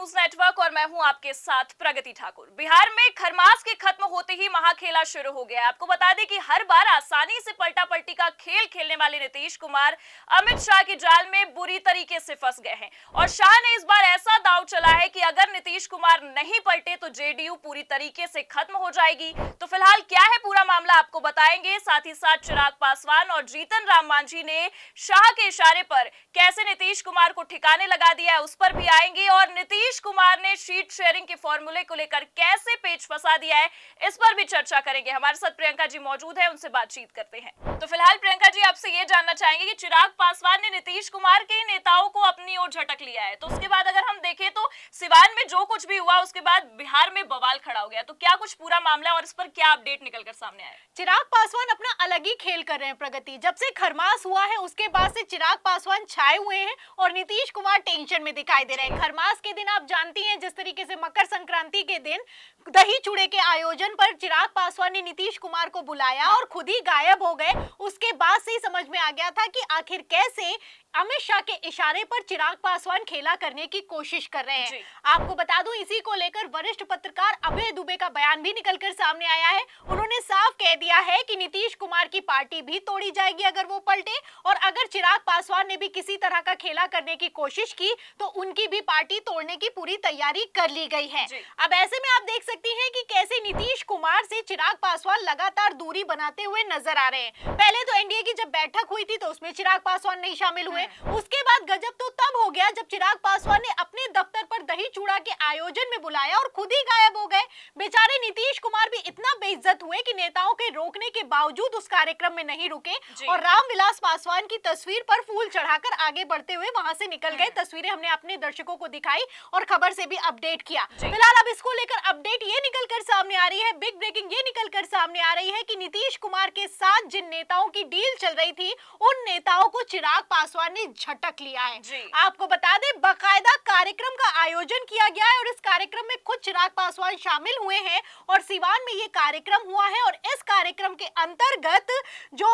News network और मैं हूं आपके साथ प्रगति ठाकुर। बिहार में खरमास के खत्म होते ही महाखेला शुरू हो गया है। आपको बता दें कि हर बार आसानी से पलटा पलटी का खेल खेलने वाले नीतीश कुमार अमित शाह की जाल में बुरी तरीके से फंस गए हैं और शाह ने इस बार ऐसा दांव चला है कि अगर नीतीश कुमार नहीं पलटे तो जेडीयू पूरी तरीके से खत्म हो जाएगी। तो फिलहाल क्या है पूरा मामला आपको बताएंगे। साथ ही साथ चिराग पासवान और जीतन राम मांझी ने शाह के इशारे पर कैसे नीतीश कुमार को ठिकाने लगा दिया है उस पर भी आएंगे और नीतीश कुमार ने शीट शेयरिंग के फॉर्मूले को लेकर कैसे पेच फंसा दिया है इस पर भी चर्चा करेंगे। हमारे साथ प्रियंका जी मौजूद है, उनसे बातचीत करते हैं। तो फिलहाल प्रियंका जी आपसे ये जानना चाहेंगे कि चिराग पासवान ने नीतीश कुमार के नेताओं को अपनी ओर झटक लिया है, तो उसके बाद अगर हम देखें तो सिवान में जो कुछ भी हुआ उसके बाद बिहार में बवाल खड़ा हो गया, तो क्या कुछ पूरा मामला है और इस पर क्या अपडेट निकल कर सामने आया? चिराग पासवान अपना अलग ही खेल कर रहे हैं प्रगति। जब से खरमास हुआ है उसके बाद से चिराग पासवान छाए हुए हैं और नीतीश कुमार टेंशन में दिखाई दे रहे हैं। खरमास के दिन आप जानती हैं जिस तरीके से मकर संक्रांति के दिन दही चूड़े के आयोजन पर चिराग पासवान ने नीतीश कुमार को बुलाया और खुद ही गायब हो गए। उसके बाद से ही समझ में आ गया था कि आखिर कैसे अमित शाह के इशारे पर चिराग पासवान खेला करने की कोशिश कर रहे हैं। आपको बता दूं इसी को लेकर वरिष्ठ पत्रकार अभय दुबे का बयान भी निकलकर सामने आया है। उन्होंने साफ कह दिया है कि नीतीश कुमार की पार्टी भी तोड़ी जाएगी अगर वो पलटे, और अगर चिराग पासवान ने भी किसी तरह का खेला करने की कोशिश की तो उनकी भी पार्टी तोड़ने की पूरी तैयारी कर ली गई है। अब ऐसे में आप देख सकती हैं कि कैसे नीतीश कुमार से चिराग पासवान लगातार दूरी बनाते हुए नजर आ रहे हैं। पहले तो एनडीए की जब बैठक हुई थी तो उसमें चिराग पासवान नहीं शामिल हुए। उसके बाद गजब तो तब हो गया जब चिराग पासवान ने अपने दफ्तर पर दही चूड़ा के आयोजन में बुलाया और खुद ही गायब हो गए। बेचारे नीतीश कुमार भी इतना बेइज्जत हुए कि नेताओं के रोकने के बावजूद उस कार्यक्रम में नहीं रुके और रामविलास पासवान की तस्वीर पर फूल चढ़ाकर आगे बढ़ते हुए वहां से निकल गए। तस्वीरें हमने अपने दर्शकों को दिखाई और खबर से भी अपडेट किया। फिलहाल अब इसको लेकर अपडेट ये निकल कर सामने आ रही है, बिग ब्रेकिंग ये निकल कर सामने आ रही है कि नीतीश कुमार के साथ जिन नेताओं की डील चल रही थी उन नेताओं को चिराग पासवान ने झटक लिया है। आपको बता दें बाकायदा कार्यक्रम का आयोजन किया गया है और इस कार्यक्रम में खुद चिराग पासवान शामिल हुए हैं और सिवान में ये कार्यक्रम हुआ है और इस कार्यक्रम के अंतर्गत जो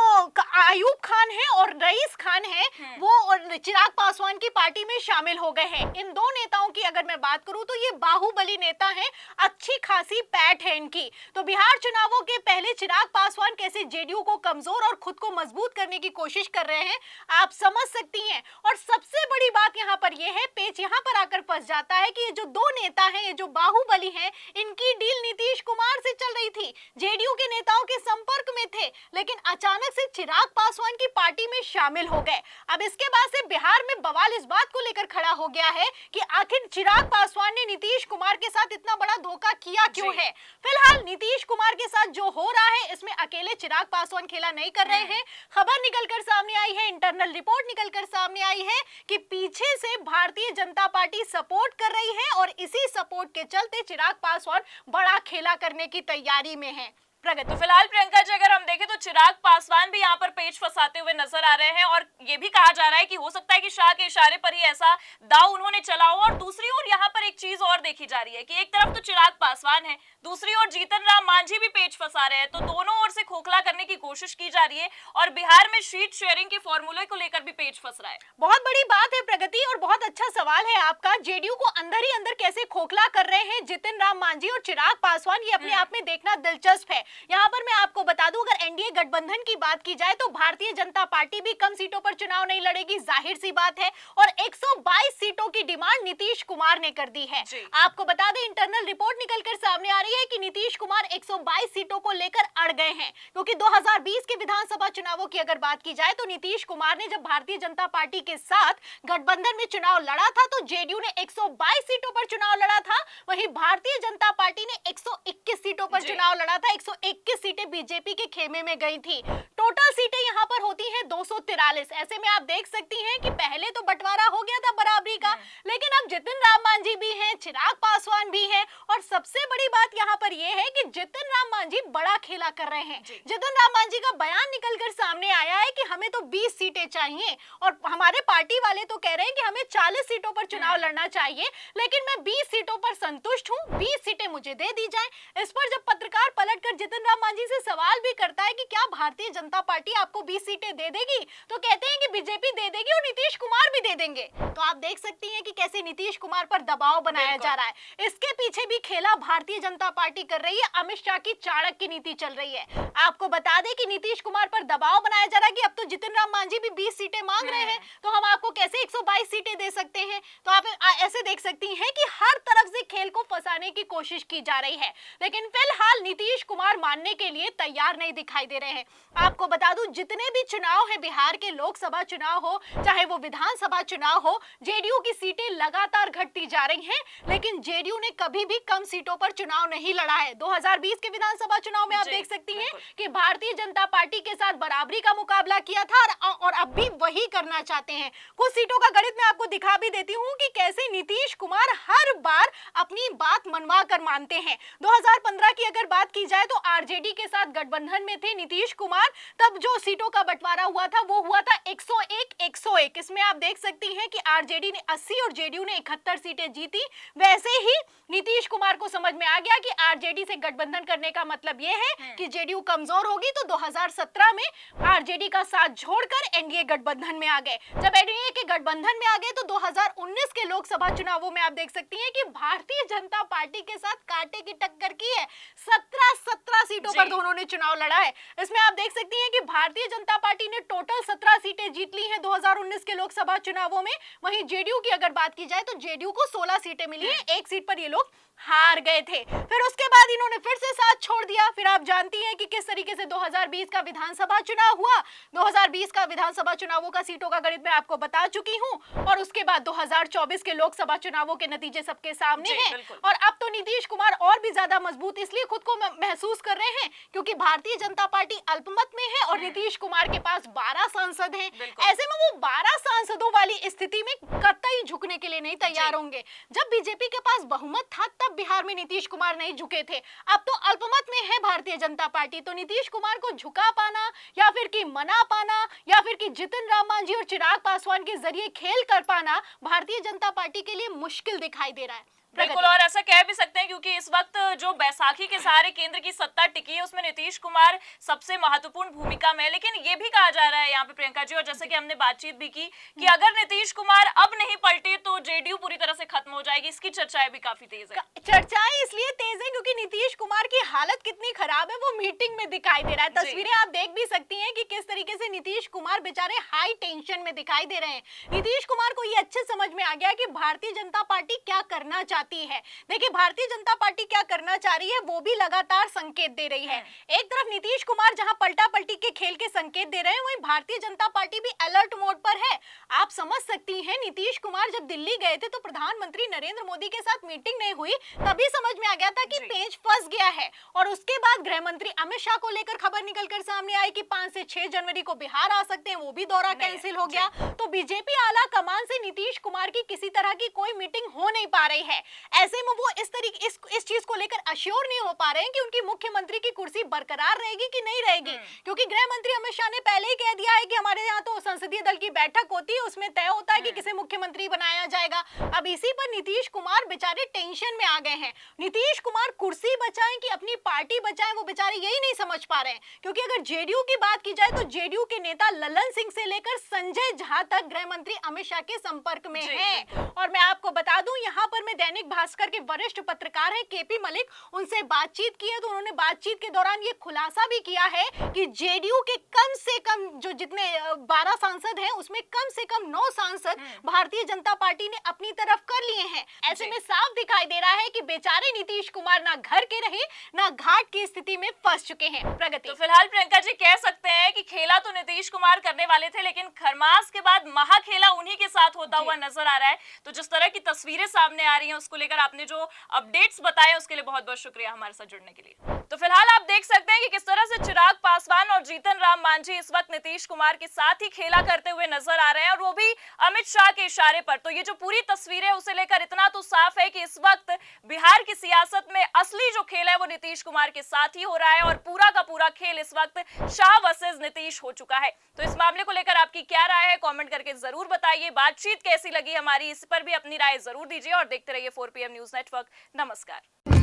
आयूब खान है और रईस खान है वो और चिराग पासवान की पार्टी में शामिल हो गए हैं। इन दो नेताओं की अगर मैं बात करूं तो ये बाहुबली नेता हैं, अच्छी खासी पैठ है इनकी। तो बिहार चुनावों के पहले चिराग पासवान कैसे जेडीयू को कमजोर और खुद को मजबूत करने की कोशिश कर रहे हैं आप समझ सकती हैं। और सबसे बड़ी बात यहाँ पर यह है, पेच यहाँ पर आकर फंस जाता है कि ये जो दो नेता हैं, ये जो बाहुबली हैं, इनकी डील नीतीश कुमार से चल रही थी, जेडीयू के नेताओं के संपर्क में थे, लेकिन अचानक से चिराग पासवान की पार्टी में शामिल हो गए। अब इसके बाद से बिहार में बवाल इस बात को लेकर खड़ा हो गया है कि आखिर चिराग पासवान ने नीतीश कुमार के साथ इतना बड़ा धोखा किया क्यों है। फिलहाल नीतीश कुमार के साथ जो हो रहा है इसमें अकेले चिराग पासवान खेला नहीं कर रहे हैं। खबर निकलकर सामने आई है, इंटरनल रिपोर्ट निकलकर सामने आई है कि पीछे से भारतीय जनता पार्टी सपोर्ट कर रही है और इसी सपोर्ट के चलते चिराग पासवान बड़ा खेला करने की तैयारी में है। तो फिलहाल प्रियंका जी अगर हम देखें तो चिराग पासवान भी यहाँ पर पेच फंसाते हुए नजर आ रहे हैं और ये भी कहा जा रहा है कि हो सकता है कि शाह के इशारे पर ही ऐसा दाव उन्होंने चला हो। और दूसरी ओर यहाँ पर एक चीज और देखी जा रही है कि एक तरफ तो चिराग पासवान है, दूसरी ओर जीतन राम मांझी भी पेच फंसा रहे हैं, तो दोनों ओर से खोखला करने की कोशिश की जा रही है और बिहार में शीट शेयरिंग के फॉर्मूले को लेकर भी पेच फंस रहा है। बहुत बड़ी बात है प्रगति और बहुत अच्छा सवाल है आपका। जेडीयू को अंदर ही अंदर कैसे खोखला कर रहे हैं जितिन राम मांझी और चिराग पासवान, ये अपने आप में देखना दिलचस्प है। यहाँ पर मैं आपको बता दूं अगर एनडीए गठबंधन की बात की जाए तो भारतीय जनता पार्टी भी कम सीटों पर चुनाव नहीं लड़ेगी, जाहिर सी बात है, और 122 सीटों की डिमांड नीतीश कुमार ने कर दी है। आपको बता दें इंटरनल रिपोर्ट निकलकर सामने आ रही है कि नीतीश कुमार 122 सीटों को लेकर अड़ गए हैं, क्योंकि 2020 के विधानसभा चुनावों की अगर बात की जाए तो नीतीश कुमार ने जब भारतीय जनता पार्टी के साथ गठबंधन में चुनाव लड़ा था तो जेडीयू ने 122 सीटों पर चुनाव लड़ा था, वहीं भारतीय जनता पार्टी ने 121 सीटों पर चुनाव लड़ा था। 121 सीटें बीजेपी के खेमे में गई थी। टोटल सीटें यहां पर होती हैं 243। ऐसे में आप देख सकती हैं कि पहले तो बंटवारा हो गया था बराबरी का, लेकिन अब जितिन राम मांझी भी हैं, चिराग पासवान भी हैं और सबसे बड़ी बात यहां पर यह है कि जितिन राम मांझी बड़ा खेला कर रहे हैं। जितिन राम मांझी का बयान निकलकर सामने आया है कि हमें तो 20 सीटें चाहिए और हमारे पार्टी वाले तो कह रहे हैं कि हमें 40 सीटों पर चुनाव लड़ना चाहिए, लेकिन मैं 20 सीटों पर संतुष्ट हूं, 20 सीटें मुझे दे दी जाएं। इस पर जब पत्रकार पलटकर जितिन राम मांझी से सवाल भी करता है कि क्या भारतीय जनता जनता पार्टी आपको 20 सीटें दे देगी, तो कहते हैं कि बीजेपी दे देगी और नीतीश कुमार भी दे देंगे। तो आप देख सकती हैं कि कैसे नीतीश कुमार पर दबाव बनाया जा रहा है। इसके पीछे भी खेला भारतीय जनता पार्टी कर रही है। अमित शाह की चाणक्य नीति चल रही है। आपको बता दें कि नीतीश कुमार पर दबाव बनाया जा रहा है कि अब तो जितिन राम मांझी भी 20 सीटें मांग रहे हैं, तो हम आपको कैसे 122 सीटें दे सकते हैं। तो आप ऐसे देख सकती हैं कि हर तरफ से खेल को फंसाने की कोशिश की जा रही है, लेकिन फिलहाल नीतीश कुमार मानने के लिए तैयार नहीं दिखाई दे रहे हैं। आपको बता दूं, जितने भी चुनाव है, बिहार के लोकसभा चुनाव हो चाहे वो विधानसभा चुनाव हो, जेडीयू की सीटें लगातार घटती जा रही हैं, लेकिन जेडीयू ने कभी भी कम सीटों पर चुनाव नहीं लड़ा है। 2020 के विधानसभा चुनाव में आप देख सकती हैं कि भारतीय जनता पार्टी के साथ बराबरी का मुकाबला किया था और अब भी वही करना चाहते हैं। कुछ सीटों का गणित मैं आपको दिखा भी देती हूं कि कैसे नीतीश कुमार हर बार अपनी बात मनवा कर मानते हैं। 2015 की अगर बात की जाए तो आरजेडी के साथ गठबंधन में थे नीतीश कुमार, तब जो सीटों का बंटवारा हुआ था वो हुआ था 101-101। इसमें आप देख सकती हैं कि आरजेडी ने 80 और जेडीयू ने 71 सीटें जीती। वैसे ही नीतीश कुमार को समझ में आ गया कि आरजेडी से गठबंधन करने का मतलब ये है कि जेडीयू कमजोर होगी, तो 2017 में आरजेडी का साथ छोड़कर एनडीए गठबंधन में आ गए। जब एनडीए के गठबंधन में आ गए तो 2019 के लोकसभा चुनावों में आप देख सकती हैं कि भारतीय जनता पार्टी के साथ कांटे की टक्कर की है। 17 सीटों पर दोनों ने चुनाव लड़ा है। इसमें आप देख सकती हैं कि भारतीय जनता पार्टी ने टोटल 17 सीटें जीत ली हैं 2019 के लोकसभा चुनावों में। वहीं जेडीयू की अगर बात की जाए तो जेडीयू को 16 सीटें मिली हैं, एक सीट पर ये लोग हार गए थे। फिर उसके बाद इन्होंने फिर से साथ छोड़ दिया। फिर आप जानती हैं कि किस तरीके से 2020 का विधानसभा चुनाव हुआ। 2020 का विधानसभा चुनावों का सीटों का गणित मैं आपको बता चुकी हूं, और उसके बाद 2024 के लोकसभा चुनावों के नतीजे सबके सामने हैं। और अब तो नीतीश कुमार और भी ज्यादा मजबूत इसलिए खुद को महसूस कर रहे हैं क्योंकि भारतीय जनता पार्टी अल्पमत में है और नीतीश कुमार के पास 12 सांसद हैं। ऐसे में वो 12 सांसदों वाली स्थिति में कतई झुकने के लिए नहीं तैयार होंगे। जब बीजेपी के पास बहुमत था तब बिहार में नीतीश कुमार नहीं झुके थे। अब तो अल्पमत में है भारतीय जनता पार्टी, तो नीतीश कुमार को झुका पाना या फिर कि मना पाना या फिर कि जितिन राम मांझी और चिराग पासवान के जरिए खेल कर पाना भारतीय जनता पार्टी के लिए मुश्किल दिखाई दे रहा है। बिल्कुल, और ऐसा कह भी सकते हैं क्योंकि इस वक्त जो बैसाखी के सहारे केंद्र की सत्ता टिकी है उसमें नीतीश कुमार सबसे महत्वपूर्ण भूमिका में है। लेकिन ये भी कहा जा रहा है यहाँ पे प्रियंका जी, और जैसे कि हमने बातचीत भी की कि अगर नीतीश कुमार अब नहीं पलटे तो जेडीयू पूरी तरह से खत्म हो जाएगी। इसकी चर्चाएं भी काफी तेज है। चर्चाएं इसलिए तेज है क्योंकि नीतीश कुमार की हालत कितनी खराब है वो मीटिंग में दिखाई दे रहा है। तस्वीरें आप देख भी सकती हैं कि किस तरीके से नीतीश कुमार बेचारे हाई टेंशन में दिखाई दे रहे हैं। नीतीश कुमार को ये अच्छे समझ में आ गया कि भारतीय जनता पार्टी क्या करना चाहती है। देखिए, भारतीय जनता पार्टी क्या करना चाह रही है वो भी लगातार संकेत दे रही है। एक तरफ नीतीश कुमार जहां पलटा पलटी के खेल के संकेत दे रहे हैं, वहीं भारतीय जनता पार्टी भी अलर्ट मोड पर है। आप समझ सकती हैं, नीतीश कुमार जब दिल्ली गए थे तो प्रधानमंत्री नरेंद्र मोदी के साथ मीटिंग नहीं हुई, तभी समझ में आ गया था कि पेंच फंस गया है। और उसके बाद गृह मंत्री अमित शाह को लेकर खबर निकलकर सामने आई कि 5 से 6 जनवरी को बिहार आ सकते हैं, वो भी दौरा कैंसिल हो गया। तो बीजेपी आला कमान से नीतीश कुमार की किसी तरह की कोई मीटिंग हो नहीं पा रही है। ऐसे में वो इस चीज को लेकर अश्योर नहीं हो पा रहे हैं कि उनकी मुख्यमंत्री की कुर्सी बरकरार रहेगी कि नहीं रहेगी, क्योंकि गृह मंत्री अमित शाह ने पहले ही कह दिया है कि हमारे यहाँ तो संसदीय दल की बैठक होती है, उसमें तय होता है कि किसे मुख्यमंत्री बनाया जाएगा। अब इसी पर नीतीश कुमार बेचारे टेंशन में आ गए हैं। नीतीश कुमार कुर्सी बचाएं कि अपनी पार्टी बचाएं, वो बेचारे यही नहीं समझ पा रहे हैं। क्योंकि अगर जेडीयू की बात की जाए तो जेडीयू के नेता ललन सिंह से लेकर संजय झा तक गृह मंत्री अमित शाह के संपर्क में हैं। और मैं आपको बता दूं, यहाँ पर मैं दैनिक भास्कर के वरिष्ठ पत्रकार है केपी मलिक, उनसे बातचीत की है तो उन्होंने बातचीत के दौरान ये खुलासा भी किया है कि जेडीयू के कम से कम जो जितने 12 सांसद हैं उसमें कम से कम 9 सांसद भारतीय जनता पार्टी ने अपनी तरफ कर लिए हैं। ऐसे में साफ दिखाई दे रहा है कि बेचारे नीतीश कुमार ना घर के रहे ना घाट की स्थिति में फंस चुके हैं। प्रगति, तो फिलहाल प्रियंका जी कह सकते हैं कि खेला तो नीतीश कुमार करने वाले थे, लेकिन खरमास के बाद महाखेला उन्हीं के साथ होता हुआ नजर आ रहा है। तो जिस तरह की तस्वीरें सामने आ रही हैं उसको लेकर आपने जो अपडेट्स बताए उसके लिए बहुत बहुत शुक्रिया हमारे साथ जुड़ने के लिए। तो फिलहाल आप देख सकते हैं कि किस तरह से चिराग पासवान और जीतन राम मांझी इस वक्त नीतीश कुमार के साथ ही खेला करते हुए नजर आ रहे हैं, और वो भी अमित शाह के इशारे पर। तो ये जो पूरी तस्वीर है उसे लेकर इतना तो साफ है कि इस वक्त बिहार की सियासत में असली जो खेल है वो नीतीश कुमार के साथ ही हो रहा है, और पूरा का पूरा खेल इस वक्त शाह वर्सेस नीतीश हो चुका है। तो इस मामले को लेकर आपकी क्या राय है, कमेंट करके जरूर बताइए। बातचीत कैसी लगी हमारी, इस पर भी अपनी राय जरूर दीजिए और देखते रहिए 4PM न्यूज नेटवर्क। नमस्कार।